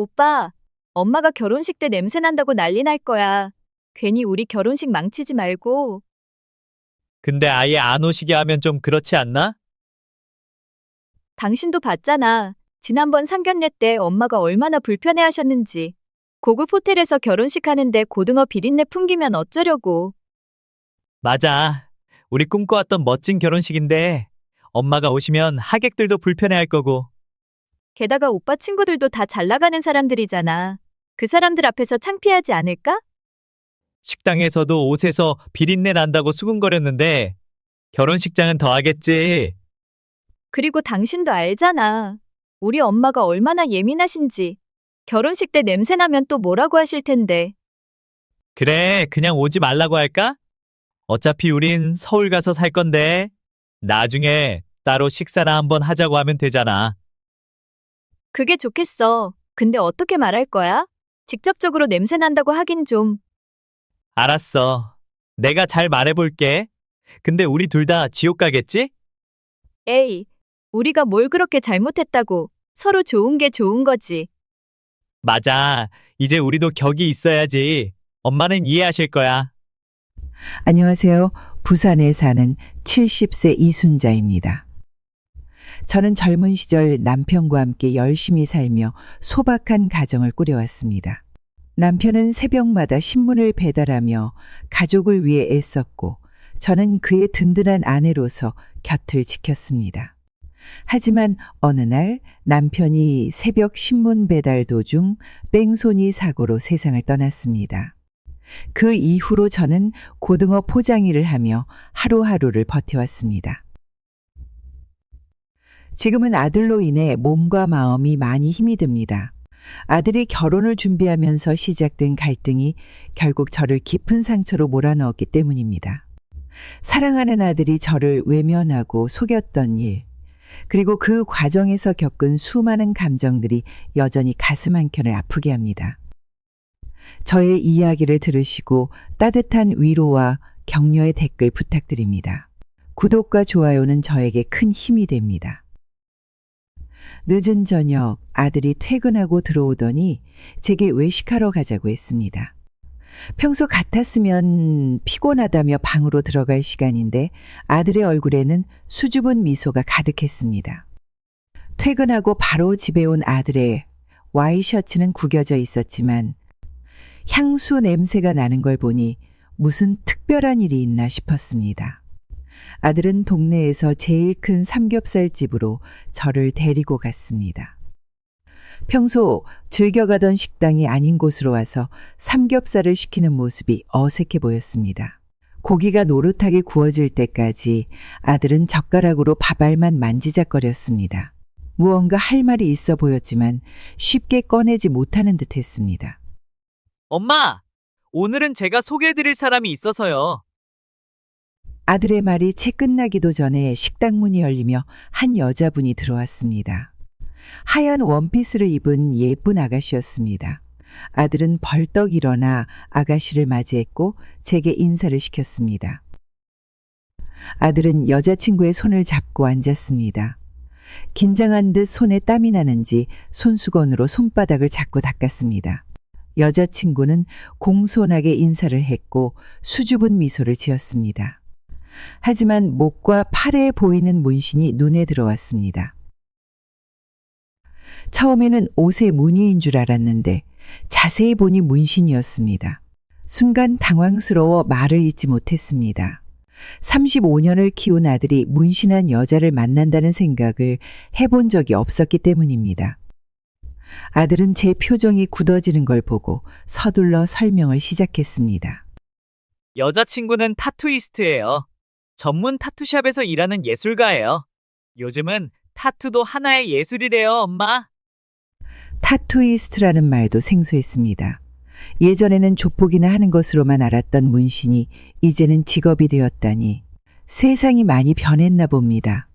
오빠, 엄마가 결혼식 때 냄새 난다고 난리 날 거야. 괜히 우리 결혼식 망치지 말고. 근데 아예 안 오시게 하면 좀 그렇지 않나? 당신도 봤잖아. 지난번 상견례 때 엄마가 얼마나 불편해 하셨는지. 고급 호텔에서 결혼식 하는데 고등어 비린내 풍기면 어쩌려고. 맞아. 우리 꿈꿔왔던 멋진 결혼식인데 엄마가 오시면 하객들도 불편해할 거고. 게다가 오빠 친구들도 다 잘 나가는 사람들이잖아. 그 사람들 앞에서 창피하지 않을까? 식당에서도 옷에서 비린내 난다고 수군거렸는데 결혼식장은 더 하겠지. 그리고 당신도 알잖아. 우리 엄마가 얼마나 예민하신지. 결혼식 때 냄새 나면 또 뭐라고 하실 텐데. 그래, 그냥 오지 말라고 할까? 어차피 우린 서울 가서 살 건데 나중에 따로 식사나 한번 하자고 하면 되잖아. 그게 좋겠어. 근데 어떻게 말할 거야? 직접적으로 냄새 난다고 하긴 좀. 알았어. 내가 잘 말해볼게. 근데 우리 둘 다 지옥 가겠지? 에이, 우리가 뭘 그렇게 잘못했다고. 서로 좋은 게 좋은 거지. 맞아. 이제 우리도 격이 있어야지. 엄마는 이해하실 거야. 안녕하세요. 부산에 사는 70세 이순자입니다. 저는 젊은 시절 남편과 함께 열심히 살며 소박한 가정을 꾸려왔습니다. 남편은 새벽마다 신문을 배달하며 가족을 위해 애썼고 저는 그의 든든한 아내로서 곁을 지켰습니다. 하지만 어느 날 남편이 새벽 신문 배달 도중 뺑소니 사고로 세상을 떠났습니다. 그 이후로 저는 고등어 포장일을 하며 하루하루를 버텨왔습니다. 지금은 아들로 인해 몸과 마음이 많이 힘이 듭니다. 아들이 결혼을 준비하면서 시작된 갈등이 결국 저를 깊은 상처로 몰아넣었기 때문입니다. 사랑하는 아들이 저를 외면하고 속였던 일, 그리고 그 과정에서 겪은 수많은 감정들이 여전히 가슴 한켠을 아프게 합니다. 저의 이야기를 들으시고 따뜻한 위로와 격려의 댓글 부탁드립니다. 구독과 좋아요는 저에게 큰 힘이 됩니다. 늦은 저녁 아들이 퇴근하고 들어오더니 제게 외식하러 가자고 했습니다. 평소 같았으면 피곤하다며 방으로 들어갈 시간인데 아들의 얼굴에는 수줍은 미소가 가득했습니다. 퇴근하고 바로 집에 온 아들의 와이셔츠는 구겨져 있었지만 향수 냄새가 나는 걸 보니 무슨 특별한 일이 있나 싶었습니다. 아들은 동네에서 제일 큰 삼겹살 집으로 저를 데리고 갔습니다. 평소 즐겨가던 식당이 아닌 곳으로 와서 삼겹살을 시키는 모습이 어색해 보였습니다. 고기가 노릇하게 구워질 때까지 아들은 젓가락으로 밥알만 만지작거렸습니다. 무언가 할 말이 있어 보였지만 쉽게 꺼내지 못하는 듯 했습니다. 엄마! 오늘은 제가 소개해드릴 사람이 있어서요. 아들의 말이 채 끝나기도 전에 식당 문이 열리며 한 여자분이 들어왔습니다. 하얀 원피스를 입은 예쁜 아가씨였습니다. 아들은 벌떡 일어나 아가씨를 맞이했고 제게 인사를 시켰습니다. 아들은 여자친구의 손을 잡고 앉았습니다. 긴장한 듯 손에 땀이 나는지 손수건으로 손바닥을 자꾸 닦았습니다. 여자친구는 공손하게 인사를 했고 수줍은 미소를 지었습니다. 하지만 목과 팔에 보이는 문신이 눈에 들어왔습니다. 처음에는 옷의 무늬인 줄 알았는데 자세히 보니 문신이었습니다. 순간 당황스러워 말을 잇지 못했습니다. 35년을 키운 아들이 문신한 여자를 만난다는 생각을 해본 적이 없었기 때문입니다. 아들은 제 표정이 굳어지는 걸 보고 서둘러 설명을 시작했습니다. 여자친구는 타투이스트예요. 전문 타투샵에서 일하는 예술가예요. 요즘은 타투도 하나의 예술이래요, 엄마. 타투이스트라는 말도 생소했습니다. 예전에는 족보기나 하는 것으로만 알았던 문신이 이제는 직업이 되었다니 세상이 많이 변했나 봅니다.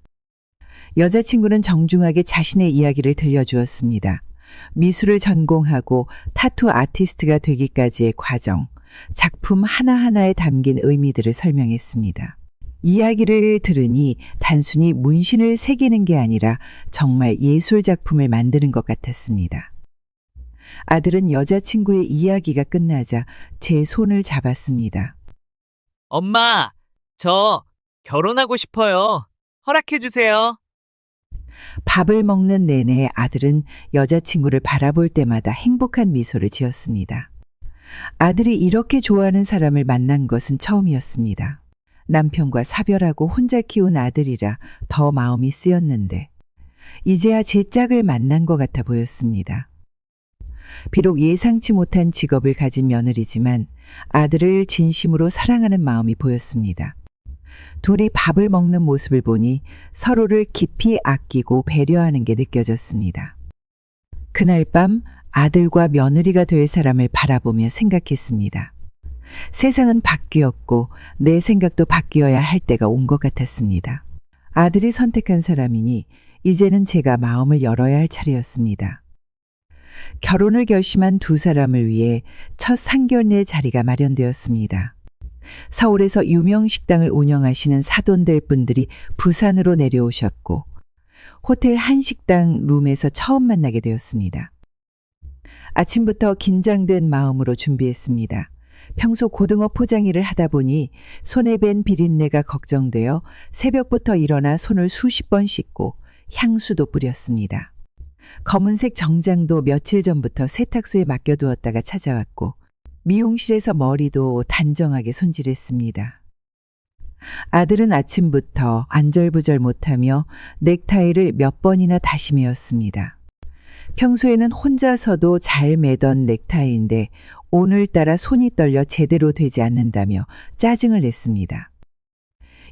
여자친구는 정중하게 자신의 이야기를 들려주었습니다. 미술을 전공하고 타투 아티스트가 되기까지의 과정, 작품 하나하나에 담긴 의미들을 설명했습니다. 이야기를 들으니 단순히 문신을 새기는 게 아니라 정말 예술 작품을 만드는 것 같았습니다. 아들은 여자친구의 이야기가 끝나자 제 손을 잡았습니다. 엄마, 저 결혼하고 싶어요. 허락해주세요. 밥을 먹는 내내 아들은 여자친구를 바라볼 때마다 행복한 미소를 지었습니다. 아들이 이렇게 좋아하는 사람을 만난 것은 처음이었습니다. 남편과 사별하고 혼자 키운 아들이라 더 마음이 쓰였는데 이제야 제 짝을 만난 것 같아 보였습니다. 비록 예상치 못한 직업을 가진 며느리지만 아들을 진심으로 사랑하는 마음이 보였습니다. 둘이 밥을 먹는 모습을 보니 서로를 깊이 아끼고 배려하는 게 느껴졌습니다. 그날 밤 아들과 며느리가 될 사람을 바라보며 생각했습니다. 세상은 바뀌었고 내 생각도 바뀌어야 할 때가 온 것 같았습니다. 아들이 선택한 사람이니 이제는 제가 마음을 열어야 할 차례였습니다. 결혼을 결심한 두 사람을 위해 첫 상견례 자리가 마련되었습니다. 서울에서 유명 식당을 운영하시는 사돈들 분들이 부산으로 내려오셨고 호텔 한식당 룸에서 처음 만나게 되었습니다. 아침부터 긴장된 마음으로 준비했습니다. 평소 고등어 포장 일을 하다 보니 손에 밴 비린내가 걱정되어 새벽부터 일어나 손을 수십 번 씻고 향수도 뿌렸습니다. 검은색 정장도 며칠 전부터 세탁소에 맡겨두었다가 찾아왔고 미용실에서 머리도 단정하게 손질했습니다. 아들은 아침부터 안절부절 못하며 넥타이를 몇 번이나 다시 매었습니다. 평소에는 혼자서도 잘 매던 넥타이인데 오늘따라 손이 떨려 제대로 되지 않는다며 짜증을 냈습니다.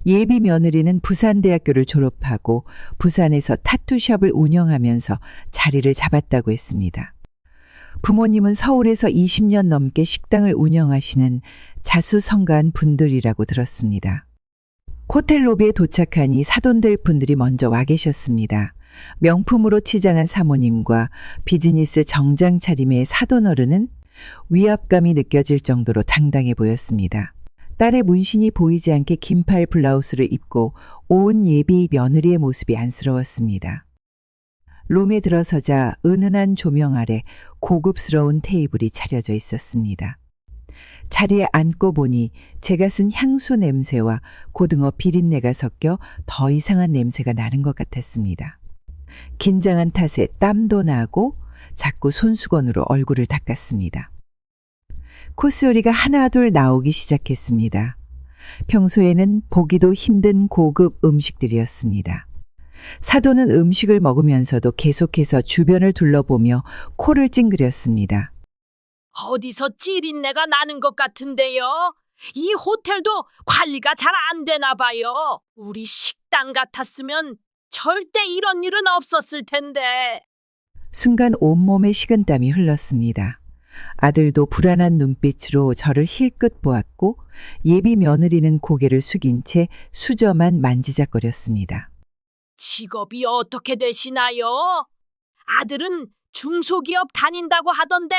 예비 며느리는 부산대학교를 졸업하고 부산에서 타투샵을 운영하면서 자리를 잡았다고 했습니다. 부모님은 서울에서 20년 넘게 식당을 운영하시는 자수성가한 분들이라고 들었습니다. 호텔 로비에 도착하니 사돈들 분들이 먼저 와 계셨습니다. 명품으로 치장한 사모님과 비즈니스 정장 차림의 사돈어른은 위압감이 느껴질 정도로 당당해 보였습니다. 딸의 문신이 보이지 않게 긴팔 블라우스를 입고 온 예비 며느리의 모습이 안쓰러웠습니다. 룸에 들어서자 은은한 조명 아래 고급스러운 테이블이 차려져 있었습니다. 자리에 앉고 보니 제가 쓴 향수 냄새와 고등어 비린내가 섞여 더 이상한 냄새가 나는 것 같았습니다. 긴장한 탓에 땀도 나고 자꾸 손수건으로 얼굴을 닦았습니다. 코스 요리가 하나둘 나오기 시작했습니다. 평소에는 보기도 힘든 고급 음식들이었습니다. 사돈은 음식을 먹으면서도 계속해서 주변을 둘러보며 코를 찡그렸습니다. 어디서 찌린내가 나는 것 같은데요. 이 호텔도 관리가 잘 안 되나 봐요. 우리 식당 같았으면 절대 이런 일은 없었을 텐데. 순간 온몸에 식은땀이 흘렀습니다. 아들도 불안한 눈빛으로 저를 힐끗 보았고 예비 며느리는 고개를 숙인 채 수저만 만지작거렸습니다. 직업이 어떻게 되시나요? 아들은 중소기업 다닌다고 하던데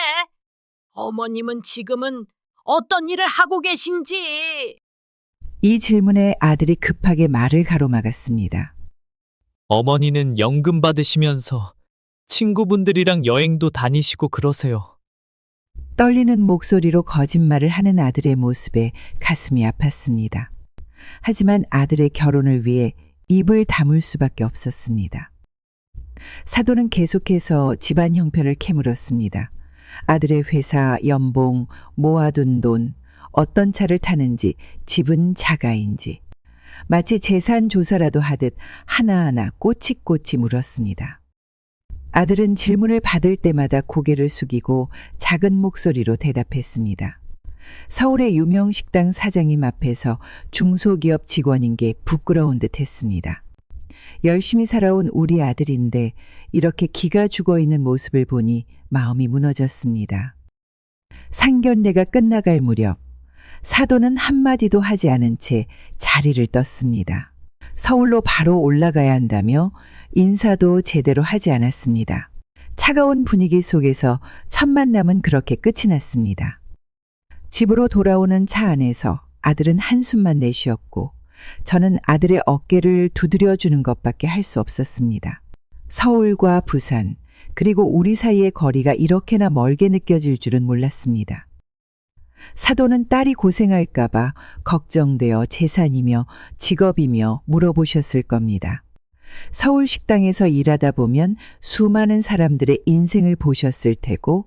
어머님은 지금은 어떤 일을 하고 계신지. 이 질문에 아들이 급하게 말을 가로막았습니다. 어머니는 연금 받으시면서 친구분들이랑 여행도 다니시고 그러세요. 떨리는 목소리로 거짓말을 하는 아들의 모습에 가슴이 아팠습니다. 하지만 아들의 결혼을 위해 입을 다물 수밖에 없었습니다. 사돈은 계속해서 집안 형편을 캐물었습니다. 아들의 회사, 연봉, 모아둔 돈, 어떤 차를 타는지, 집은 자가인지. 마치 재산 조사라도 하듯 하나하나 꼬치꼬치 물었습니다. 아들은 질문을 받을 때마다 고개를 숙이고 작은 목소리로 대답했습니다. 서울의 유명 식당 사장님 앞에서 중소기업 직원인 게 부끄러운 듯 했습니다. 열심히 살아온 우리 아들인데 이렇게 기가 죽어 있는 모습을 보니 마음이 무너졌습니다. 상견례가 끝나갈 무렵 사돈은 한마디도 하지 않은 채 자리를 떴습니다. 서울로 바로 올라가야 한다며 인사도 제대로 하지 않았습니다. 차가운 분위기 속에서 첫 만남은 그렇게 끝이 났습니다. 집으로 돌아오는 차 안에서 아들은 한숨만 내쉬었고 저는 아들의 어깨를 두드려주는 것밖에 할 수 없었습니다. 서울과 부산, 그리고 우리 사이의 거리가 이렇게나 멀게 느껴질 줄은 몰랐습니다. 사돈은 딸이 고생할까봐 걱정되어 재산이며 직업이며 물어보셨을 겁니다. 서울 식당에서 일하다 보면 수많은 사람들의 인생을 보셨을 테고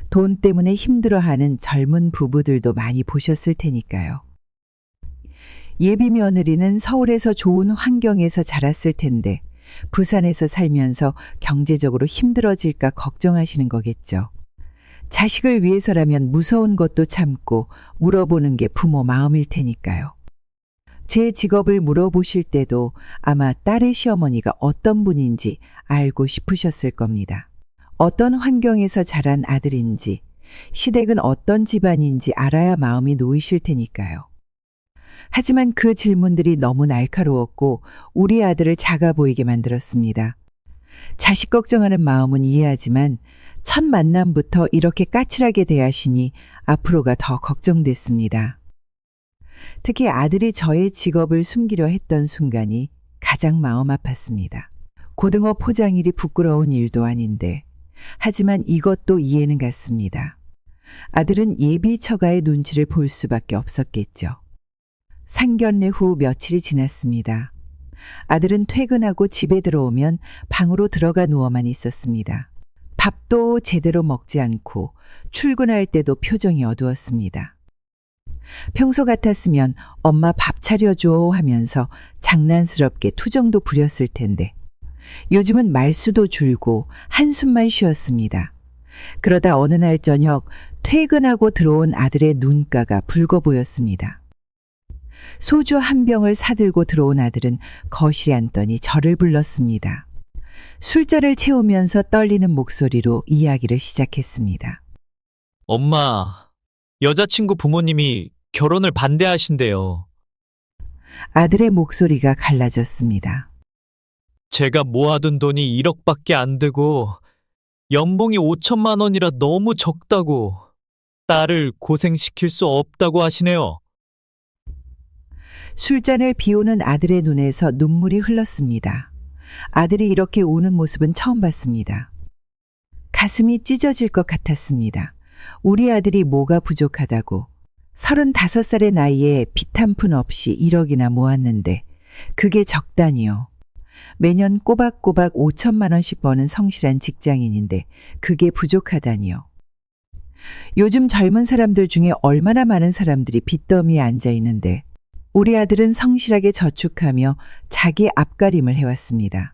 돈 때문에 힘들어하는 젊은 부부들도 많이 보셨을 테니까요. 예비 며느리는 서울에서 좋은 환경에서 자랐을 텐데 부산에서 살면서 경제적으로 힘들어질까 걱정하시는 거겠죠. 자식을 위해서라면 무서운 것도 참고 물어보는 게 부모 마음일 테니까요. 제 직업을 물어보실 때도 아마 딸의 시어머니가 어떤 분인지 알고 싶으셨을 겁니다. 어떤 환경에서 자란 아들인지, 시댁은 어떤 집안인지 알아야 마음이 놓이실 테니까요. 하지만 그 질문들이 너무 날카로웠고 우리 아들을 작아 보이게 만들었습니다. 자식 걱정하는 마음은 이해하지만 첫 만남부터 이렇게 까칠하게 대하시니 앞으로가 더 걱정됐습니다. 특히 아들이 저의 직업을 숨기려 했던 순간이 가장 마음 아팠습니다. 고등어 포장일이 부끄러운 일도 아닌데 하지만 이것도 이해는 갔습니다. 아들은 예비 처가의 눈치를 볼 수밖에 없었겠죠. 상견례 후 며칠이 지났습니다. 아들은 퇴근하고 집에 들어오면 방으로 들어가 누워만 있었습니다. 밥도 제대로 먹지 않고 출근할 때도 표정이 어두웠습니다. 평소 같았으면 엄마 밥 차려줘 하면서 장난스럽게 투정도 부렸을 텐데 요즘은 말수도 줄고 한숨만 쉬었습니다. 그러다 어느 날 저녁 퇴근하고 들어온 아들의 눈가가 붉어 보였습니다. 소주 한 병을 사들고 들어온 아들은 거실에 앉더니 저를 불렀습니다. 술잔을 채우면서 떨리는 목소리로 이야기를 시작했습니다. 엄마, 여자친구 부모님이 결혼을 반대하신대요. 아들의 목소리가 갈라졌습니다. 제가 모아둔 돈이 1억밖에 안 되고 연봉이 5천만 원이라 너무 적다고 딸을 고생시킬 수 없다고 하시네요. 술잔을 비우는 아들의 눈에서 눈물이 흘렀습니다. 아들이 이렇게 우는 모습은 처음 봤습니다. 가슴이 찢어질 것 같았습니다. 우리 아들이 뭐가 부족하다고 35살의 나이에 빚 한 푼 없이 1억이나 모았는데 그게 적다니요. 매년 꼬박꼬박 5천만 원씩 버는 성실한 직장인인데 그게 부족하다니요. 요즘 젊은 사람들 중에 얼마나 많은 사람들이 빚더미에 앉아 있는데 우리 아들은 성실하게 저축하며 자기 앞가림을 해왔습니다.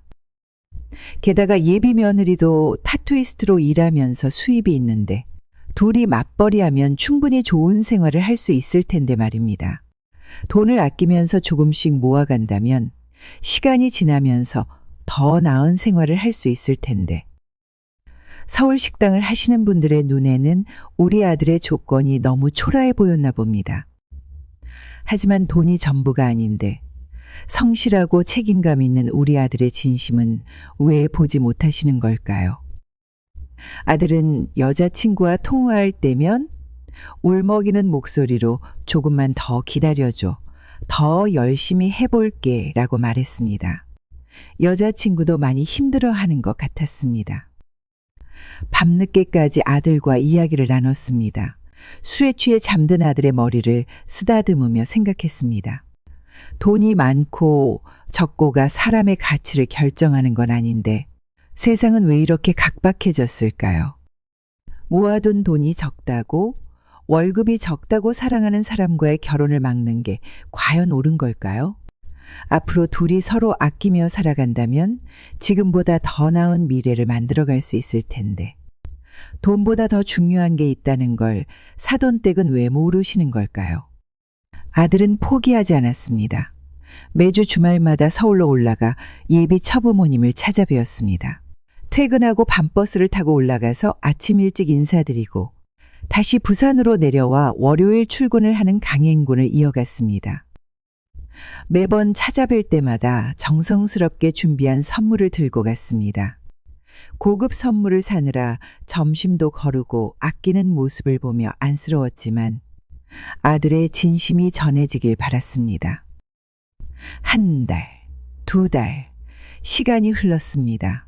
게다가 예비 며느리도 타투이스트로 일하면서 수입이 있는데 둘이 맞벌이하면 충분히 좋은 생활을 할 수 있을 텐데 말입니다. 돈을 아끼면서 조금씩 모아간다면 시간이 지나면서 더 나은 생활을 할 수 있을 텐데. 서울 식당을 하시는 분들의 눈에는 우리 아들의 조건이 너무 초라해 보였나 봅니다. 하지만 돈이 전부가 아닌데 성실하고 책임감 있는 우리 아들의 진심은 왜 보지 못하시는 걸까요? 아들은 여자친구와 통화할 때면 울먹이는 목소리로 조금만 더 기다려줘. 더 열심히 해볼게 라고 말했습니다. 여자친구도 많이 힘들어하는 것 같았습니다. 밤늦게까지 아들과 이야기를 나눴습니다. 술에 취해 잠든 아들의 머리를 쓰다듬으며 생각했습니다. 돈이 많고 적고가 사람의 가치를 결정하는 건 아닌데 세상은 왜 이렇게 각박해졌을까요? 모아둔 돈이 적다고 월급이 적다고 사랑하는 사람과의 결혼을 막는 게 과연 옳은 걸까요? 앞으로 둘이 서로 아끼며 살아간다면 지금보다 더 나은 미래를 만들어갈 수 있을 텐데 돈보다 더 중요한 게 있다는 걸 사돈댁은 왜 모르시는 걸까요? 아들은 포기하지 않았습니다. 매주 주말마다 서울로 올라가 예비 처부모님을 찾아뵈었습니다. 퇴근하고 밤버스를 타고 올라가서 아침 일찍 인사드리고 다시 부산으로 내려와 월요일 출근을 하는 강행군을 이어갔습니다. 매번 찾아뵐 때마다 정성스럽게 준비한 선물을 들고 갔습니다. 고급 선물을 사느라 점심도 거르고 아끼는 모습을 보며 안쓰러웠지만 아들의 진심이 전해지길 바랐습니다. 한 달, 두 달, 시간이 흘렀습니다.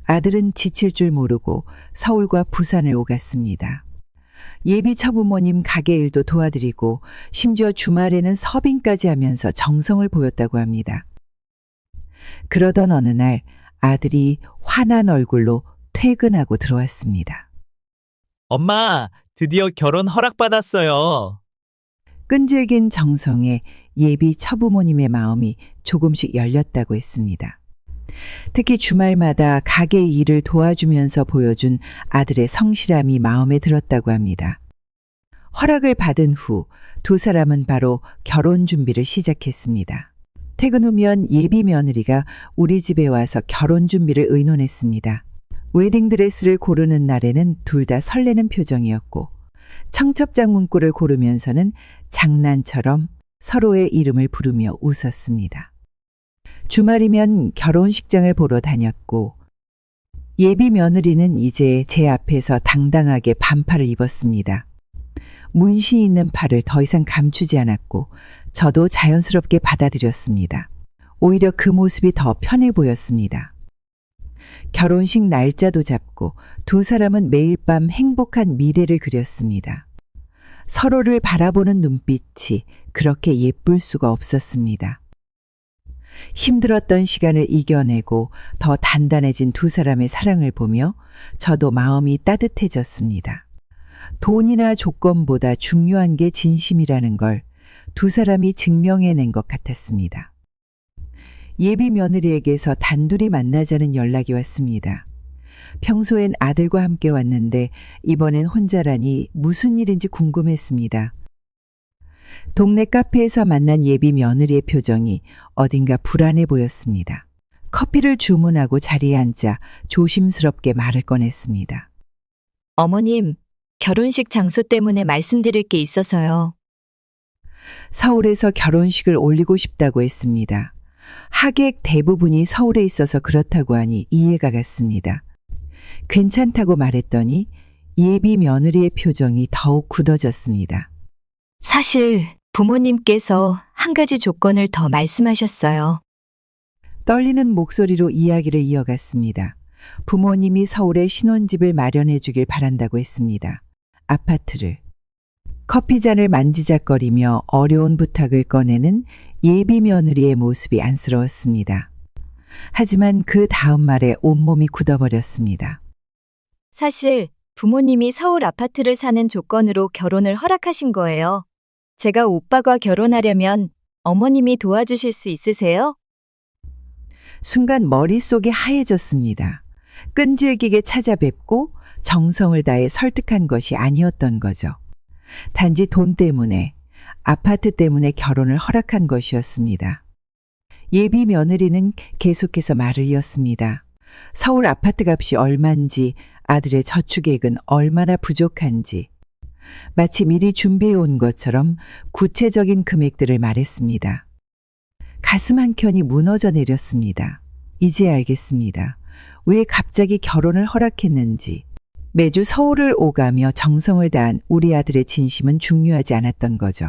아들은 지칠 줄 모르고 서울과 부산을 오갔습니다. 예비 처부모님 가게 일도 도와드리고 심지어 주말에는 서빙까지 하면서 정성을 보였다고 합니다. 그러던 어느 날 아들이 화난 얼굴로 퇴근하고 들어왔습니다. 엄마, 드디어 결혼 허락받았어요. 끈질긴 정성에 예비 처부모님의 마음이 조금씩 열렸다고 했습니다. 특히 주말마다 가게 일을 도와주면서 보여준 아들의 성실함이 마음에 들었다고 합니다. 허락을 받은 후 두 사람은 바로 결혼 준비를 시작했습니다. 퇴근 후면 예비 며느리가 우리 집에 와서 결혼 준비를 의논했습니다. 웨딩드레스를 고르는 날에는 둘 다 설레는 표정이었고 청첩장 문구를 고르면서는 장난처럼 서로의 이름을 부르며 웃었습니다. 주말이면 결혼식장을 보러 다녔고 예비 며느리는 이제 제 앞에서 당당하게 반팔을 입었습니다. 문신 있는 팔을 더 이상 감추지 않았고 저도 자연스럽게 받아들였습니다. 오히려 그 모습이 더 편해 보였습니다. 결혼식 날짜도 잡고 두 사람은 매일 밤 행복한 미래를 그렸습니다. 서로를 바라보는 눈빛이 그렇게 예쁠 수가 없었습니다. 힘들었던 시간을 이겨내고 더 단단해진 두 사람의 사랑을 보며 저도 마음이 따뜻해졌습니다. 돈이나 조건보다 중요한 게 진심이라는 걸 두 사람이 증명해낸 것 같았습니다. 예비 며느리에게서 단둘이 만나자는 연락이 왔습니다. 평소엔 아들과 함께 왔는데 이번엔 혼자라니 무슨 일인지 궁금했습니다. 동네 카페에서 만난 예비 며느리의 표정이 어딘가 불안해 보였습니다. 커피를 주문하고 자리에 앉아 조심스럽게 말을 꺼냈습니다. 어머님, 결혼식 장소 때문에 말씀드릴 게 있어서요. 서울에서 결혼식을 올리고 싶다고 했습니다. 하객 대부분이 서울에 있어서 그렇다고 하니 이해가 갔습니다. 괜찮다고 말했더니 예비 며느리의 표정이 더욱 굳어졌습니다. 사실 부모님께서 한 가지 조건을 더 말씀하셨어요. 떨리는 목소리로 이야기를 이어갔습니다. 부모님이 서울에 신혼집을 마련해 주길 바란다고 했습니다. 아파트를. 커피잔을 만지작거리며 어려운 부탁을 꺼내는 예비 며느리의 모습이 안쓰러웠습니다. 하지만 그 다음 말에 온몸이 굳어버렸습니다. 사실 부모님이 서울 아파트를 사는 조건으로 결혼을 허락하신 거예요. 제가 오빠가 결혼하려면 어머님이 도와주실 수 있으세요? 순간 머릿속이 하얘졌습니다. 끈질기게 찾아뵙고 정성을 다해 설득한 것이 아니었던 거죠. 단지 돈 때문에, 아파트 때문에 결혼을 허락한 것이었습니다. 예비 며느리는 계속해서 말을 이었습니다. 서울 아파트 값이 얼만지, 아들의 저축액은 얼마나 부족한지, 마치 미리 준비해 온 것처럼 구체적인 금액들을 말했습니다. 가슴 한켠이 무너져 내렸습니다. 이제 알겠습니다. 왜 갑자기 결혼을 허락했는지. 매주 서울을 오가며 정성을 다한 우리 아들의 진심은 중요하지 않았던 거죠.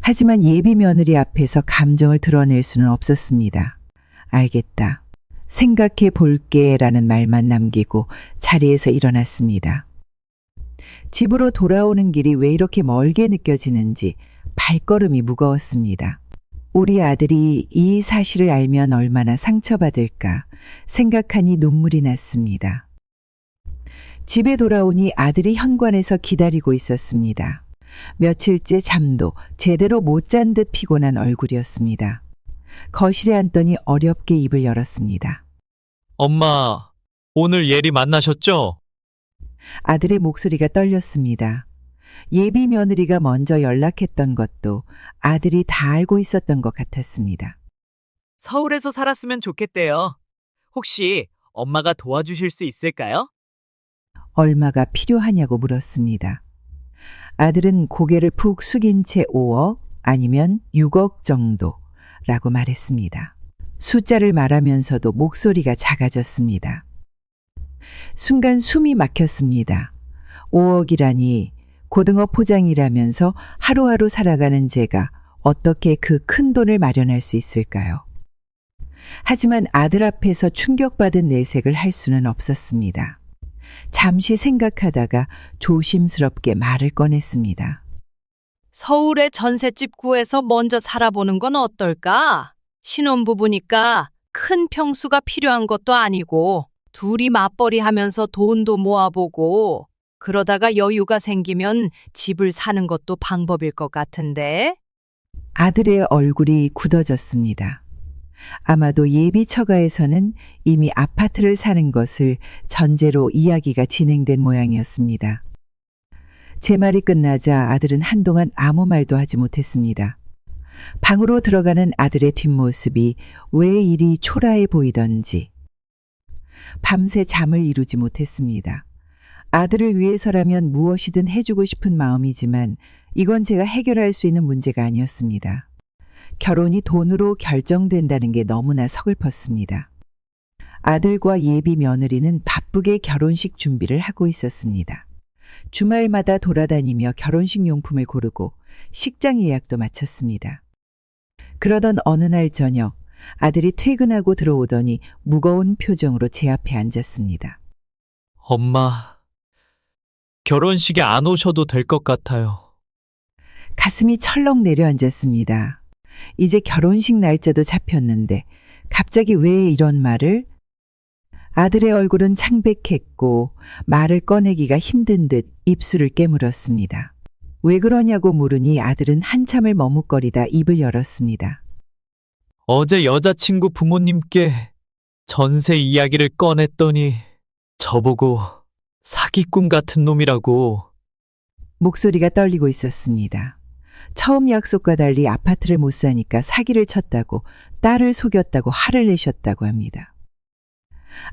하지만 예비 며느리 앞에서 감정을 드러낼 수는 없었습니다. 알겠다. 생각해 볼게 라는 말만 남기고 자리에서 일어났습니다. 집으로 돌아오는 길이 왜 이렇게 멀게 느껴지는지 발걸음이 무거웠습니다. 우리 아들이 이 사실을 알면 얼마나 상처받을까 생각하니 눈물이 났습니다. 집에 돌아오니 아들이 현관에서 기다리고 있었습니다. 며칠째 잠도 제대로 못 잔 듯 피곤한 얼굴이었습니다. 거실에 앉더니 어렵게 입을 열었습니다. 엄마, 오늘 예리 만나셨죠? 아들의 목소리가 떨렸습니다. 예비 며느리가 먼저 연락했던 것도 아들이 다 알고 있었던 것 같았습니다. 서울에서 살았으면 좋겠대요. 혹시 엄마가 도와주실 수 있을까요? 얼마가 필요하냐고 물었습니다. 아들은 고개를 푹 숙인 채 5억 아니면 6억 정도라고 말했습니다. 숫자를 말하면서도 목소리가 작아졌습니다. 순간 숨이 막혔습니다. 5억이라니 고등어 포장이라면서 하루하루 살아가는 제가 어떻게 그 큰 돈을 마련할 수 있을까요? 하지만 아들 앞에서 충격받은 내색을 할 수는 없었습니다. 잠시 생각하다가 조심스럽게 말을 꺼냈습니다. 서울에 전셋집 구해서 먼저 살아보는 건 어떨까? 신혼부부니까 큰 평수가 필요한 것도 아니고 둘이 맞벌이 하면서 돈도 모아보고 그러다가 여유가 생기면 집을 사는 것도 방법일 것 같은데? 아들의 얼굴이 굳어졌습니다. 아마도 예비 처가에서는 이미 아파트를 사는 것을 전제로 이야기가 진행된 모양이었습니다. 제 말이 끝나자 아들은 한동안 아무 말도 하지 못했습니다. 방으로 들어가는 아들의 뒷모습이 왜 이리 초라해 보이던지 밤새 잠을 이루지 못했습니다. 아들을 위해서라면 무엇이든 해주고 싶은 마음이지만 이건 제가 해결할 수 있는 문제가 아니었습니다. 결혼이 돈으로 결정된다는 게 너무나 서글펐습니다. 아들과 예비 며느리는 바쁘게 결혼식 준비를 하고 있었습니다. 주말마다 돌아다니며 결혼식 용품을 고르고 식장 예약도 마쳤습니다. 그러던 어느 날 저녁 아들이 퇴근하고 들어오더니 무거운 표정으로 제 앞에 앉았습니다. 엄마, 결혼식에 안 오셔도 될 것 같아요. 가슴이 철렁 내려앉았습니다. 이제 결혼식 날짜도 잡혔는데 갑자기 왜 이런 말을? 아들의 얼굴은 창백했고 말을 꺼내기가 힘든 듯 입술을 깨물었습니다. 왜 그러냐고 물으니 아들은 한참을 머뭇거리다 입을 열었습니다. 어제 여자친구 부모님께 전세 이야기를 꺼냈더니 저보고 사기꾼 같은 놈이라고. 목소리가 떨리고 있었습니다. 처음 약속과 달리 아파트를 못 사니까 사기를 쳤다고 딸을 속였다고 화를 내셨다고 합니다.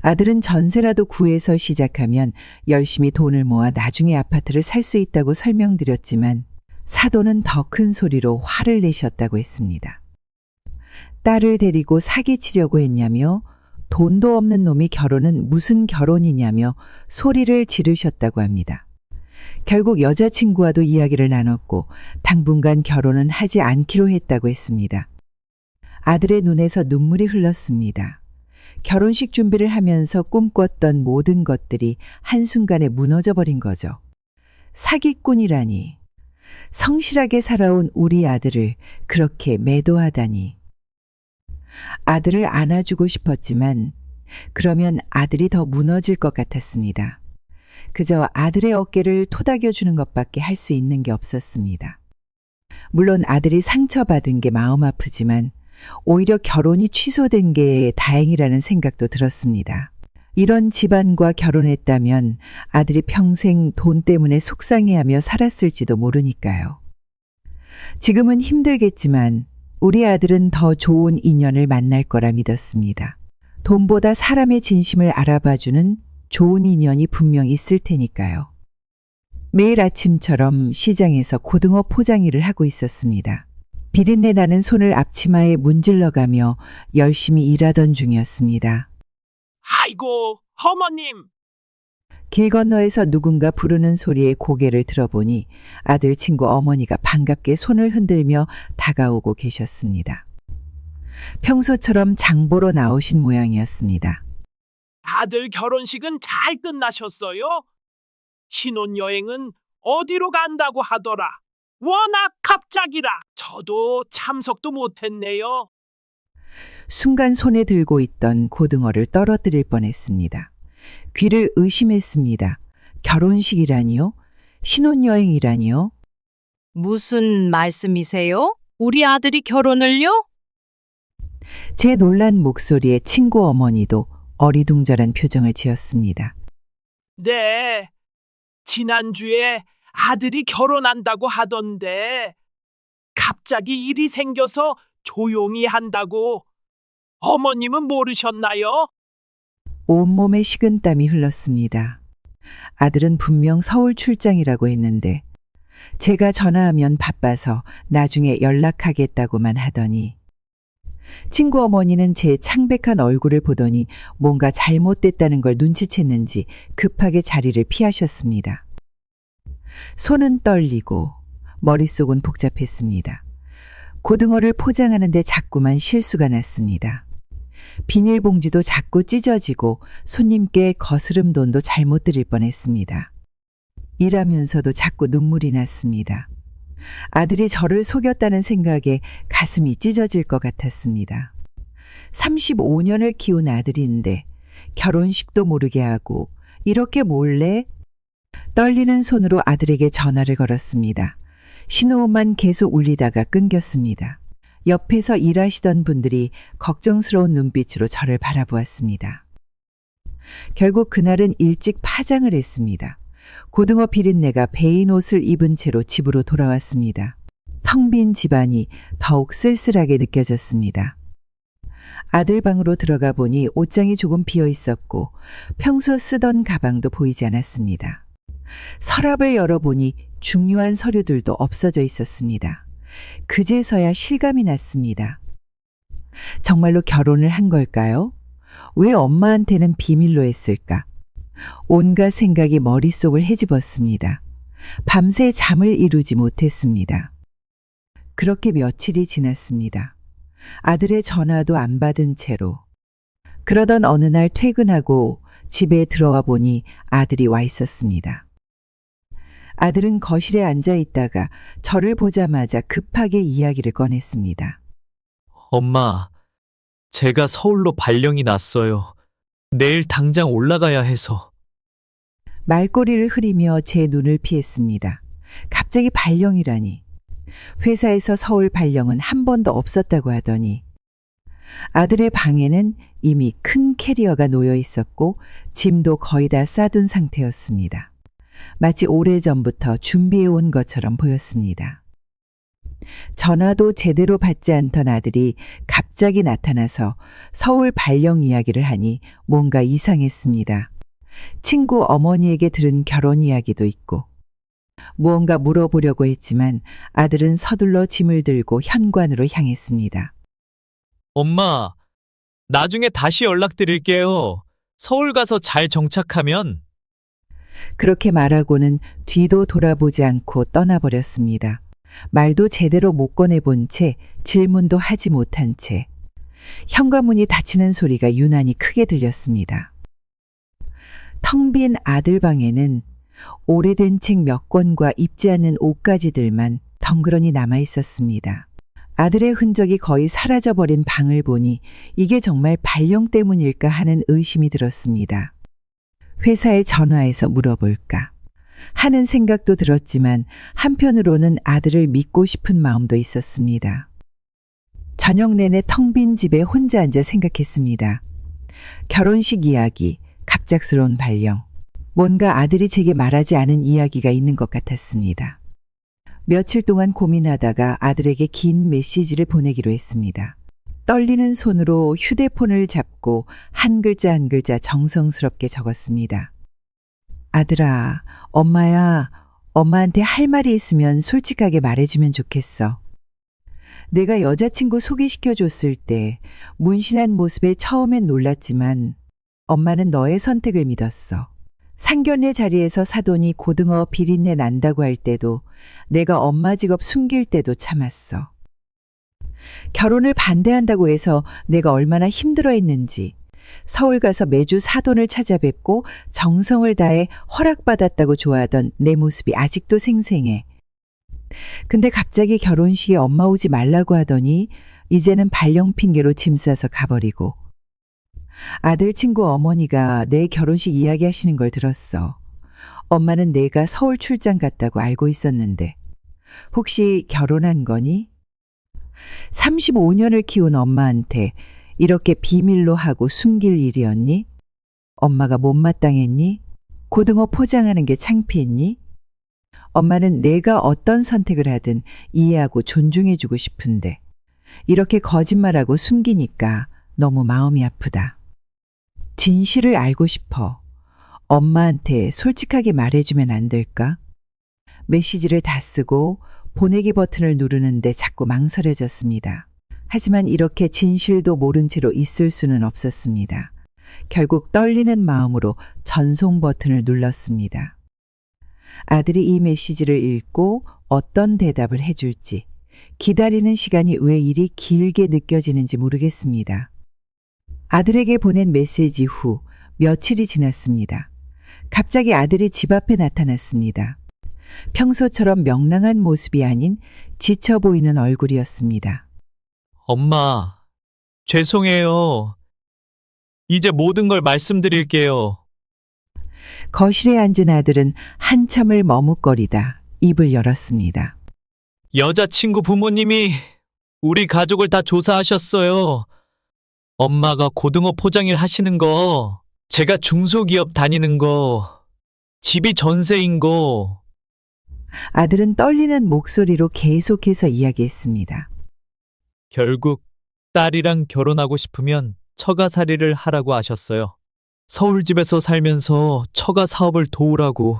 아들은 전세라도 구해서 시작하면 열심히 돈을 모아 나중에 아파트를 살 수 있다고 설명드렸지만 사돈은 더 큰 소리로 화를 내셨다고 했습니다. 딸을 데리고 사기치려고 했냐며 돈도 없는 놈이 결혼은 무슨 결혼이냐며 소리를 지르셨다고 합니다. 결국 여자친구와도 이야기를 나눴고 당분간 결혼은 하지 않기로 했다고 했습니다. 아들의 눈에서 눈물이 흘렀습니다. 결혼식 준비를 하면서 꿈꿨던 모든 것들이 한순간에 무너져 버린 거죠. 사기꾼이라니. 성실하게 살아온 우리 아들을 그렇게 매도하다니. 아들을 안아주고 싶었지만 그러면 아들이 더 무너질 것 같았습니다. 그저 아들의 어깨를 토닥여주는 것밖에 할 수 있는 게 없었습니다. 물론 아들이 상처받은 게 마음 아프지만 오히려 결혼이 취소된 게 다행이라는 생각도 들었습니다. 이런 집안과 결혼했다면 아들이 평생 돈 때문에 속상해하며 살았을지도 모르니까요. 지금은 힘들겠지만 우리 아들은 더 좋은 인연을 만날 거라 믿었습니다. 돈보다 사람의 진심을 알아봐주는 좋은 인연이 분명 있을 테니까요. 매일 아침처럼 시장에서 고등어 포장 일을 하고 있었습니다. 비린내 나는 손을 앞치마에 문질러가며 열심히 일하던 중이었습니다. 아이고, 어머님. 길 건너에서 누군가 부르는 소리에 고개를 들어보니 아들 친구 어머니가 반갑게 손을 흔들며 다가오고 계셨습니다. 평소처럼 장 보러 나오신 모양이었습니다. 아들 결혼식은 잘 끝나셨어요? 신혼여행은 어디로 간다고 하더라. 워낙 갑작이라 저도 참석도 못했네요. 순간 손에 들고 있던 고등어를 떨어뜨릴 뻔했습니다. 귀를 의심했습니다. 결혼식이라니요? 신혼여행이라니요? 무슨 말씀이세요? 우리 아들이 결혼을요? 제 놀란 목소리에 친구 어머니도 어리둥절한 표정을 지었습니다. 네, 지난주에 아들이 결혼한다고 하던데 갑자기 일이 생겨서 조용히 한다고. 어머님은 모르셨나요? 온몸에 식은땀이 흘렀습니다. 아들은 분명 서울 출장이라고 했는데 제가 전화하면 바빠서 나중에 연락하겠다고만 하더니 친구 어머니는 제 창백한 얼굴을 보더니 뭔가 잘못됐다는 걸 눈치챘는지 급하게 자리를 피하셨습니다. 손은 떨리고 머릿속은 복잡했습니다. 고등어를 포장하는데 자꾸만 실수가 났습니다. 비닐봉지도 자꾸 찢어지고 손님께 거스름 돈도 잘못 드릴 뻔했습니다. 일하면서도 자꾸 눈물이 났습니다. 아들이 저를 속였다는 생각에 가슴이 찢어질 것 같았습니다. 35년을 키운 아들인데 결혼식도 모르게 하고 이렇게 몰래 떨리는 손으로 아들에게 전화를 걸었습니다. 신호음만 계속 울리다가 끊겼습니다. 옆에서 일하시던 분들이 걱정스러운 눈빛으로 저를 바라보았습니다. 결국 그날은 일찍 파장을 했습니다. 고등어 비린내가 배인 옷을 입은 채로 집으로 돌아왔습니다. 텅 빈 집안이 더욱 쓸쓸하게 느껴졌습니다. 아들 방으로 들어가 보니 옷장이 조금 비어 있었고 평소 쓰던 가방도 보이지 않았습니다. 서랍을 열어보니 중요한 서류들도 없어져 있었습니다. 그제서야 실감이 났습니다. 정말로 결혼을 한 걸까요? 왜 엄마한테는 비밀로 했을까? 온갖 생각이 머릿속을 헤집었습니다. 밤새 잠을 이루지 못했습니다. 그렇게 며칠이 지났습니다. 아들의 전화도 안 받은 채로. 그러던 어느 날 퇴근하고 집에 들어와 보니 아들이 와 있었습니다. 아들은 거실에 앉아 있다가 저를 보자마자 급하게 이야기를 꺼냈습니다. 엄마, 제가 서울로 발령이 났어요. 내일 당장 올라가야 해서. 말꼬리를 흐리며 제 눈을 피했습니다. 갑자기 발령이라니. 회사에서 서울 발령은 한 번도 없었다고 하더니 아들의 방에는 이미 큰 캐리어가 놓여 있었고 짐도 거의 다 싸둔 상태였습니다. 마치 오래전부터 준비해온 것처럼 보였습니다. 전화도 제대로 받지 않던 아들이 갑자기 나타나서 서울 발령 이야기를 하니 뭔가 이상했습니다. 친구 어머니에게 들은 결혼 이야기도 있고 무언가 물어보려고 했지만 아들은 서둘러 짐을 들고 현관으로 향했습니다. 엄마, 나중에 다시 연락드릴게요. 서울 가서 잘 정착하면. 그렇게 말하고는 뒤도 돌아보지 않고 떠나버렸습니다. 말도 제대로 못 꺼내본 채 질문도 하지 못한 채 현관문이 닫히는 소리가 유난히 크게 들렸습니다. 텅 빈 아들 방에는 오래된 책 몇 권과 입지 않는 옷가지들만 덩그러니 남아 있었습니다. 아들의 흔적이 거의 사라져버린 방을 보니 이게 정말 발령 때문일까 하는 의심이 들었습니다. 회사에 전화해서 물어볼까 하는 생각도 들었지만 한편으로는 아들을 믿고 싶은 마음도 있었습니다. 저녁 내내 텅 빈 집에 혼자 앉아 생각했습니다. 결혼식 이야기, 갑작스러운 발령. 뭔가 아들이 제게 말하지 않은 이야기가 있는 것 같았습니다. 며칠 동안 고민하다가 아들에게 긴 메시지를 보내기로 했습니다. 떨리는 손으로 휴대폰을 잡고 한 글자 한 글자 정성스럽게 적었습니다. 아들아, 엄마야, 엄마한테 할 말이 있으면 솔직하게 말해주면 좋겠어. 내가 여자친구 소개시켜줬을 때 문신한 모습에 처음엔 놀랐지만 엄마는 너의 선택을 믿었어. 상견례 자리에서 사돈이 고등어 비린내 난다고 할 때도 내가 엄마 직업 숨길 때도 참았어. 결혼을 반대한다고 해서 내가 얼마나 힘들어했는지 서울 가서 매주 사돈을 찾아뵙고 정성을 다해 허락받았다고 좋아하던 내 모습이 아직도 생생해. 근데 갑자기 결혼식에 엄마 오지 말라고 하더니 이제는 발령 핑계로 짐 싸서 가버리고 아들 친구 어머니가 내 결혼식 이야기하시는 걸 들었어. 엄마는 내가 서울 출장 갔다고 알고 있었는데 혹시 결혼한 거니? 35년을 키운 엄마한테 이렇게 비밀로 하고 숨길 일이었니? 엄마가 못마땅했니? 고등어 포장하는 게 창피했니? 엄마는 내가 어떤 선택을 하든 이해하고 존중해주고 싶은데 이렇게 거짓말하고 숨기니까 너무 마음이 아프다. 진실을 알고 싶어. 엄마한테 솔직하게 말해주면 안 될까? 메시지를 다 쓰고 보내기 버튼을 누르는데 자꾸 망설여졌습니다. 하지만 이렇게 진실도 모른 채로 있을 수는 없었습니다. 결국 떨리는 마음으로 전송 버튼을 눌렀습니다. 아들이 이 메시지를 읽고 어떤 대답을 해줄지 기다리는 시간이 왜 이리 길게 느껴지는지 모르겠습니다. 아들에게 보낸 메시지 후 며칠이 지났습니다. 갑자기 아들이 집 앞에 나타났습니다. 평소처럼 명랑한 모습이 아닌 지쳐 보이는 얼굴이었습니다. 엄마, 죄송해요. 이제 모든 걸 말씀드릴게요. 거실에 앉은 아들은 한참을 머뭇거리다 입을 열었습니다. 여자친구 부모님이 우리 가족을 다 조사하셨어요. 엄마가 고등어 포장일 하시는 거, 제가 중소기업 다니는 거, 집이 전세인 거. 아들은 떨리는 목소리로 계속해서 이야기했습니다. 결국 딸이랑 결혼하고 싶으면 처가살이를 하라고 하셨어요. 서울집에서 살면서 처가 사업을 도우라고.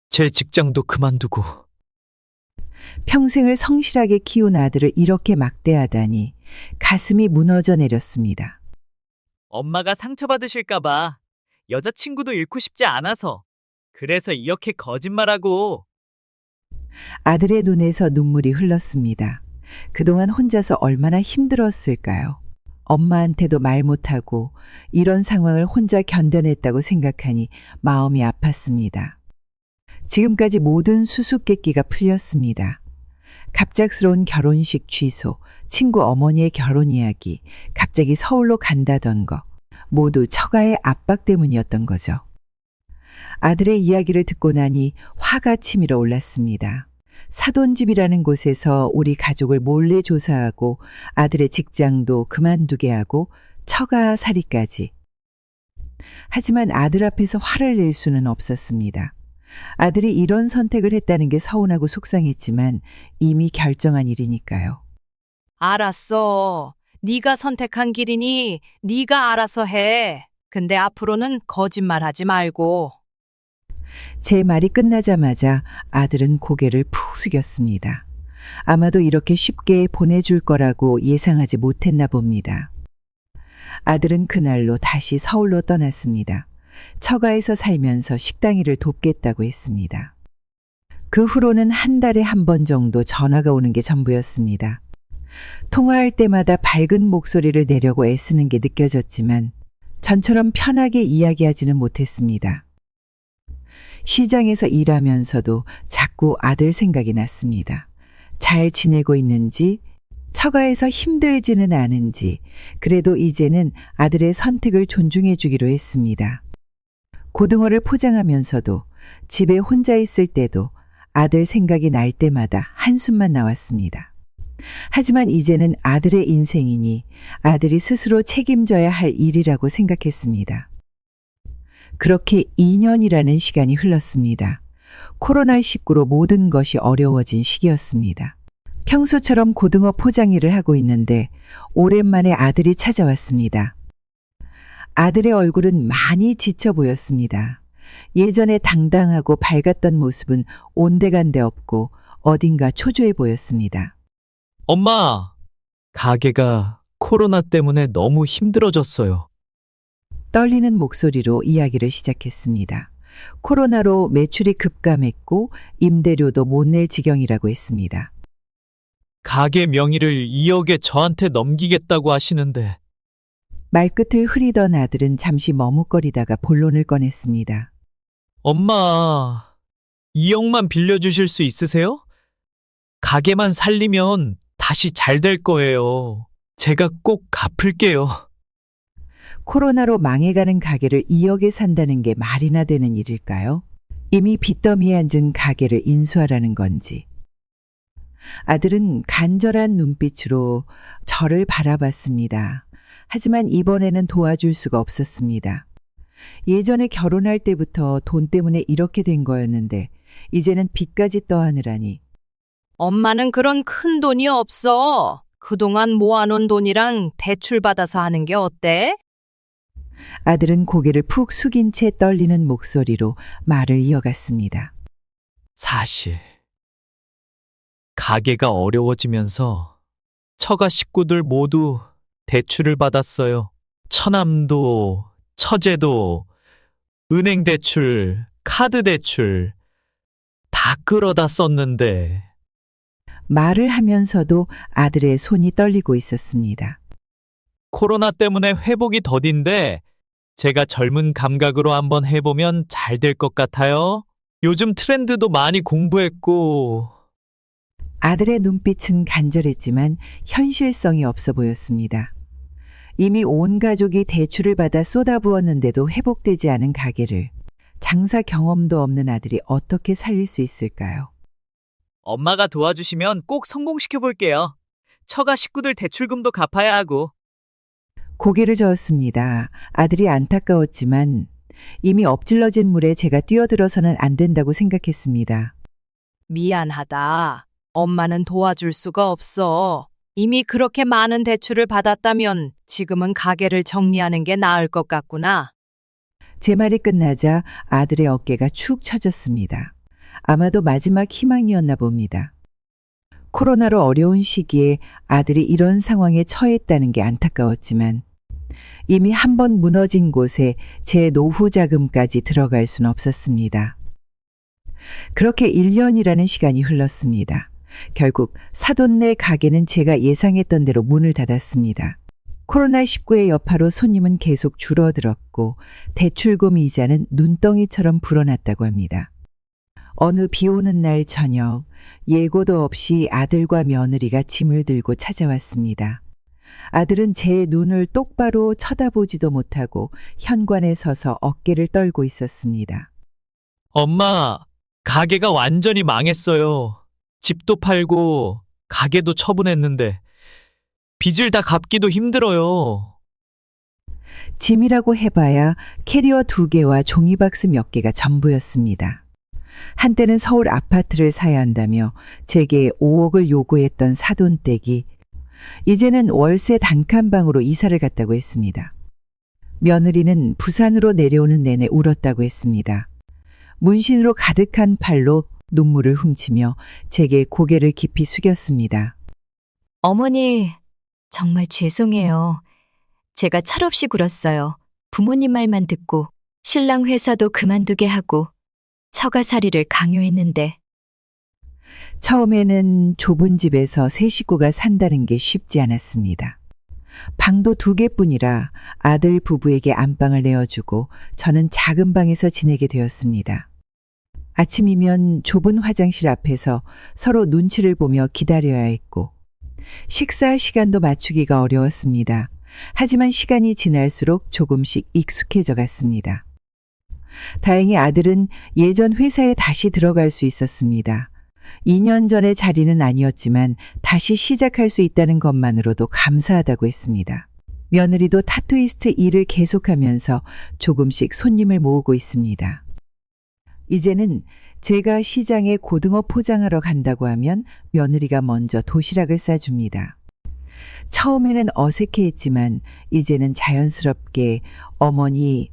제 직장도 그만두고. 평생을 성실하게 키운 아들을 이렇게 막대하다니 가슴이 무너져 내렸습니다. 엄마가 상처받으실까봐 여자친구도 잃고 싶지 않아서 그래서 이렇게 거짓말하고. 아들의 눈에서 눈물이 흘렀습니다. 그동안 혼자서 얼마나 힘들었을까요? 엄마한테도 말 못하고 이런 상황을 혼자 견뎌냈다고 생각하니 마음이 아팠습니다. 지금까지 모든 수수께끼가 풀렸습니다. 갑작스러운 결혼식 취소, 친구 어머니의 결혼 이야기, 갑자기 서울로 간다던 거, 모두 처가의 압박 때문이었던 거죠. 아들의 이야기를 듣고 나니 화가 치밀어 올랐습니다. 사돈집이라는 곳에서 우리 가족을 몰래 조사하고 아들의 직장도 그만두게 하고 처가살이까지. 하지만 아들 앞에서 화를 낼 수는 없었습니다. 아들이 이런 선택을 했다는 게 서운하고 속상했지만 이미 결정한 일이니까요. 알았어. 네가 선택한 길이니 네가 알아서 해. 근데 앞으로는 거짓말하지 말고. 제 말이 끝나자마자 아들은 고개를 푹 숙였습니다. 아마도 이렇게 쉽게 보내줄 거라고 예상하지 못했나 봅니다. 아들은 그날로 다시 서울로 떠났습니다. 처가에서 살면서 식당 일을 돕겠다고 했습니다. 그 후로는 한 달에 한 번 정도 전화가 오는 게 전부였습니다. 통화할 때마다 밝은 목소리를 내려고 애쓰는 게 느껴졌지만 전처럼 편하게 이야기하지는 못했습니다. 시장에서 일하면서도 자꾸 아들 생각이 났습니다. 잘 지내고 있는지, 처가에서 힘들지는 않은지, 그래도 이제는 아들의 선택을 존중해 주기로 했습니다. 고등어를 포장하면서도 집에 혼자 있을 때도 아들 생각이 날 때마다 한숨만 나왔습니다. 하지만 이제는 아들의 인생이니 아들이 스스로 책임져야 할 일이라고 생각했습니다. 그렇게 2년이라는 시간이 흘렀습니다. 코로나19로 모든 것이 어려워진 시기였습니다. 평소처럼 고등어 포장 일을 하고 있는데 오랜만에 아들이 찾아왔습니다. 아들의 얼굴은 많이 지쳐 보였습니다. 예전에 당당하고 밝았던 모습은 온데간데 없고 어딘가 초조해 보였습니다. 엄마, 가게가 코로나 때문에 너무 힘들어졌어요. 떨리는 목소리로 이야기를 시작했습니다. 코로나로 매출이 급감했고 임대료도 못 낼 지경이라고 했습니다. 가게 명의를 2억에 저한테 넘기겠다고 하시는데. 말끝을 흐리던 아들은 잠시 머뭇거리다가 본론을 꺼냈습니다. 엄마, 2억만 빌려주실 수 있으세요? 가게만 살리면 다시 잘 될 거예요. 제가 꼭 갚을게요. 코로나로 망해가는 가게를 2억에 산다는 게 말이나 되는 일일까요? 이미 빚더미에 앉은 가게를 인수하라는 건지. 아들은 간절한 눈빛으로 저를 바라봤습니다. 하지만 이번에는 도와줄 수가 없었습니다. 예전에 결혼할 때부터 돈 때문에 이렇게 된 거였는데 이제는 빚까지 떠안으라니. 엄마는 그런 큰 돈이 없어. 그동안 모아놓은 돈이랑 대출 받아서 하는 게 어때? 아들은 고개를 푹 숙인 채 떨리는 목소리로 말을 이어갔습니다. 사실 가게가 어려워지면서 처가 식구들 모두 대출을 받았어요. 처남도, 처제도, 은행 대출, 카드 대출 다 끌어다 썼는데. 말을 하면서도 아들의 손이 떨리고 있었습니다. 코로나 때문에 회복이 더딘데 제가 젊은 감각으로 한번 해보면 잘 될 것 같아요. 요즘 트렌드도 많이 공부했고. 아들의 눈빛은 간절했지만 현실성이 없어 보였습니다. 이미 온 가족이 대출을 받아 쏟아부었는데도 회복되지 않은 가게를 장사 경험도 없는 아들이 어떻게 살릴 수 있을까요? 엄마가 도와주시면 꼭 성공시켜 볼게요. 처가 식구들 대출금도 갚아야 하고. 고개를 저었습니다. 아들이 안타까웠지만 이미 엎질러진 물에 제가 뛰어들어서는 안 된다고 생각했습니다. 미안하다. 엄마는 도와줄 수가 없어. 이미 그렇게 많은 대출을 받았다면 지금은 가게를 정리하는 게 나을 것 같구나. 제 말이 끝나자 아들의 어깨가 축 처졌습니다. 아마도 마지막 희망이었나 봅니다. 코로나로 어려운 시기에 아들이 이런 상황에 처했다는 게 안타까웠지만 이미 한 번 무너진 곳에 제 노후 자금까지 들어갈 순 없었습니다. 그렇게 1년이라는 시간이 흘렀습니다. 결국 사돈네 가게는 제가 예상했던 대로 문을 닫았습니다. 코로나19의 여파로 손님은 계속 줄어들었고 대출금 이자는 눈덩이처럼 불어났다고 합니다. 어느 비 오는 날 저녁 예고도 없이 아들과 며느리가 짐을 들고 찾아왔습니다. 아들은 제 눈을 똑바로 쳐다보지도 못하고 현관에 서서 어깨를 떨고 있었습니다. 엄마, 가게가 완전히 망했어요. 집도 팔고 가게도 처분했는데 빚을 다 갚기도 힘들어요. 짐이라고 해봐야 캐리어 2개와 종이박스 몇 개가 전부였습니다. 한때는 서울 아파트를 사야 한다며 제게 5억을 요구했던 사돈댁이 이제는 월세 단칸방으로 이사를 갔다고 했습니다. 며느리는 부산으로 내려오는 내내 울었다고 했습니다. 문신으로 가득한 팔로 눈물을 훔치며 제게 고개를 깊이 숙였습니다. 어머니, 정말 죄송해요. 제가 철없이 굴었어요. 부모님 말만 듣고 신랑 회사도 그만두게 하고 처가살이를 강요했는데. 처음에는 좁은 집에서 세 식구가 산다는 게 쉽지 않았습니다. 방도 2개뿐이라 아들 부부에게 안방을 내어주고 저는 작은 방에서 지내게 되었습니다. 아침이면 좁은 화장실 앞에서 서로 눈치를 보며 기다려야 했고 식사 시간도 맞추기가 어려웠습니다. 하지만 시간이 지날수록 조금씩 익숙해져 갔습니다. 다행히 아들은 예전 회사에 다시 들어갈 수 있었습니다. 2년 전의 자리는 아니었지만 다시 시작할 수 있다는 것만으로도 감사하다고 했습니다. 며느리도 타투이스트 일을 계속하면서 조금씩 손님을 모으고 있습니다. 이제는 제가 시장에 고등어 포장하러 간다고 하면 며느리가 먼저 도시락을 싸줍니다. 처음에는 어색해했지만 이제는 자연스럽게 어머니,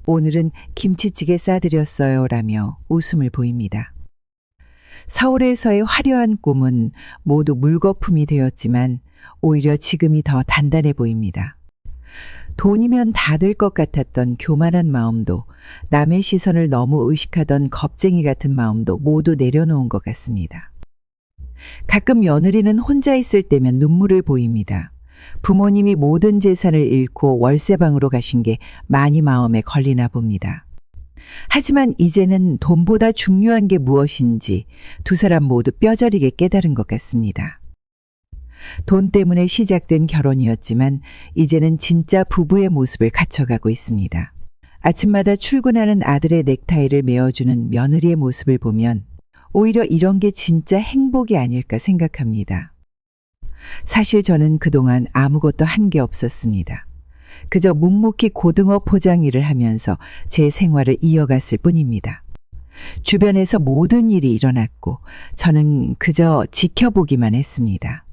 오늘은 김치찌개 싸드렸어요 라며 웃음을 보입니다. 서울에서의 화려한 꿈은 모두 물거품이 되었지만 오히려 지금이 더 단단해 보입니다. 돈이면 다 될 것 같았던 교만한 마음도 남의 시선을 너무 의식하던 겁쟁이 같은 마음도 모두 내려놓은 것 같습니다. 가끔 며느리는 혼자 있을 때면 눈물을 보입니다. 부모님이 모든 재산을 잃고 월세방으로 가신 게 많이 마음에 걸리나 봅니다. 하지만 이제는 돈보다 중요한 게 무엇인지 두 사람 모두 뼈저리게 깨달은 것 같습니다. 돈 때문에 시작된 결혼이었지만 이제는 진짜 부부의 모습을 갖춰가고 있습니다. 아침마다 출근하는 아들의 넥타이를 메어주는 며느리의 모습을 보면 오히려 이런 게 진짜 행복이 아닐까 생각합니다. 사실 저는 그동안 아무것도 한 게 없었습니다. 그저 묵묵히 고등어 포장 일을 하면서 제 생활을 이어갔을 뿐입니다. 주변에서 모든 일이 일어났고 저는 그저 지켜보기만 했습니다.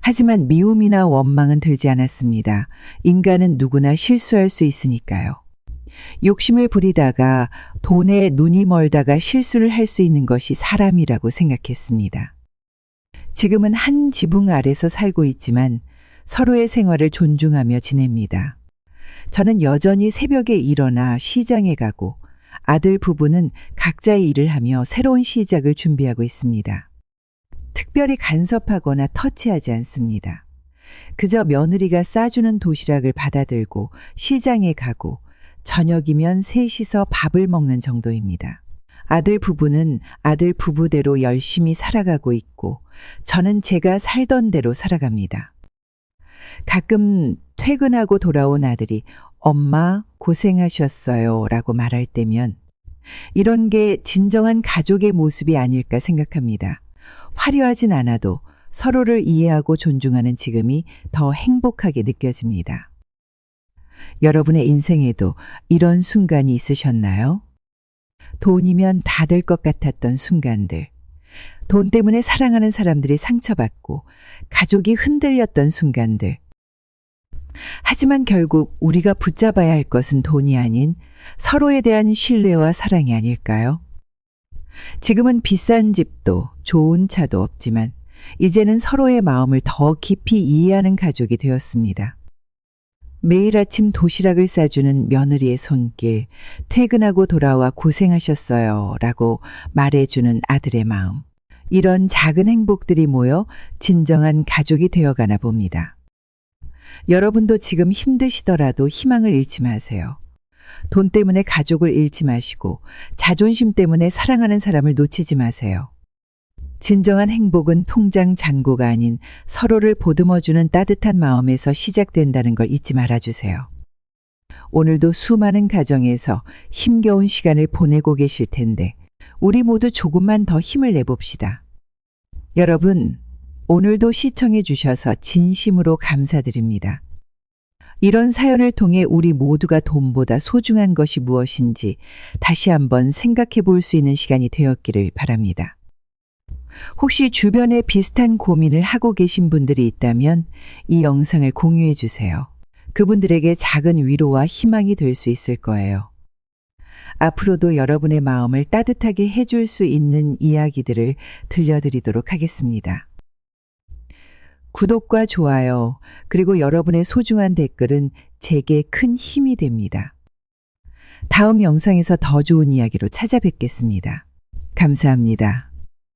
하지만 미움이나 원망은 들지 않았습니다. 인간은 누구나 실수할 수 있으니까요. 욕심을 부리다가 돈에 눈이 멀다가 실수를 할 수 있는 것이 사람이라고 생각했습니다. 지금은 한 지붕 아래서 살고 있지만 서로의 생활을 존중하며 지냅니다. 저는 여전히 새벽에 일어나 시장에 가고 아들 부부는 각자의 일을 하며 새로운 시작을 준비하고 있습니다. 특별히 간섭하거나 터치하지 않습니다. 그저 며느리가 싸주는 도시락을 받아들고 시장에 가고 저녁이면 셋이서 밥을 먹는 정도입니다. 아들 부부는 아들 부부대로 열심히 살아가고 있고 저는 제가 살던 대로 살아갑니다. 가끔 퇴근하고 돌아온 아들이 엄마 고생하셨어요 라고 말할 때면 이런 게 진정한 가족의 모습이 아닐까 생각합니다. 화려하진 않아도 서로를 이해하고 존중하는 지금이 더 행복하게 느껴집니다. 여러분의 인생에도 이런 순간이 있으셨나요? 돈이면 다 될 것 같았던 순간들, 돈 때문에 사랑하는 사람들이 상처받고 가족이 흔들렸던 순간들. 하지만 결국 우리가 붙잡아야 할 것은 돈이 아닌 서로에 대한 신뢰와 사랑이 아닐까요? 지금은 비싼 집도 좋은 차도 없지만 이제는 서로의 마음을 더 깊이 이해하는 가족이 되었습니다. 매일 아침 도시락을 싸주는 며느리의 손길, 퇴근하고 돌아와 고생하셨어요 라고 말해주는 아들의 마음. 이런 작은 행복들이 모여 진정한 가족이 되어가나 봅니다. 여러분도 지금 힘드시더라도 희망을 잃지 마세요. 돈 때문에 가족을 잃지 마시고 자존심 때문에 사랑하는 사람을 놓치지 마세요. 진정한 행복은 통장 잔고가 아닌 서로를 보듬어주는 따뜻한 마음에서 시작된다는 걸 잊지 말아주세요. 오늘도 수많은 가정에서 힘겨운 시간을 보내고 계실 텐데 우리 모두 조금만 더 힘을 내봅시다. 여러분, 오늘도 시청해 주셔서 진심으로 감사드립니다. 이런 사연을 통해 우리 모두가 돈보다 소중한 것이 무엇인지 다시 한번 생각해 볼 수 있는 시간이 되었기를 바랍니다. 혹시 주변에 비슷한 고민을 하고 계신 분들이 있다면 이 영상을 공유해 주세요. 그분들에게 작은 위로와 희망이 될 수 있을 거예요. 앞으로도 여러분의 마음을 따뜻하게 해줄 수 있는 이야기들을 들려드리도록 하겠습니다. 구독과 좋아요, 그리고 여러분의 소중한 댓글은 제게 큰 힘이 됩니다. 다음 영상에서 더 좋은 이야기로 찾아뵙겠습니다. 감사합니다.